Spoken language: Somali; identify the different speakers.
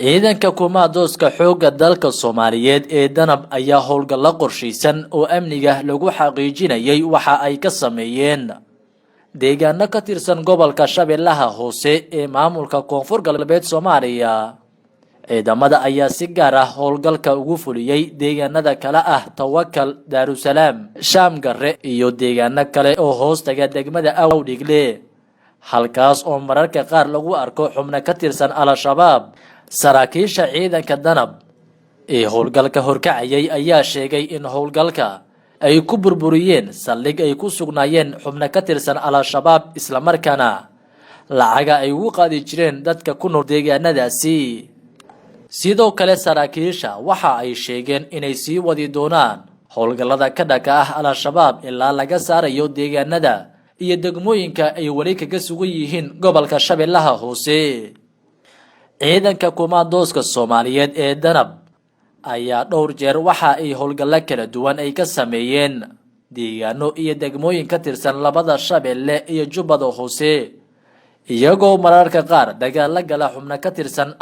Speaker 1: ciidanka kumaadooska xoogga dalka Soomaaliyeed ee Danab ayaa howlgalla qorshaysan oo amniga lagu xaqiijinayay waxa ay ka sameeyeen deegaano ka tirsan gobolka Shabeellaha Hoose ee maamulka Koonfur Galbeed Soomaaliya. ciidamada ayaa si gaar ah howlgalka ugu fuliyay deegaanada kala ah Tawakal, Daarusalaam, Shaamgare iyo deegaano kale oo hoos taga degmada Awdhigle, halkaas oo mararka qaar lagu arko xubno ka tirsan Al-Shabaab. saraakiisha ciidanka Danab ee howlgalka horkacayay ayaa sheegay in howlgalka ay ku burburiyeen saldhig ay ku sugnaayeen xubno ka tirsan Al-Shabaab isla markaana lacaga ay ugu qaadi jireen dadka ku nool deegaanadaasi. sidoo kale saraakiisha waxa ay sheegeen inay sii wadi doonaan howlgallada ka dhanka ah Al-Shabaab ilaa laga saarayo deegaanada iyo degmooyinka ay wali kaga sugan yihiin gobolka Shabeellaha Hoose. ciidanka kumaadooska Soomaaliyeed ee Danab ayaa dhowr jeer waxa ay howlgallo kala duwan ay ka sameeyeen deegaano iyo degmooyin ka tirsan labada Shabeelle iyo Jubbada Hoose, iyagoo mararka qaar dagaal la gala xubno ka tirsan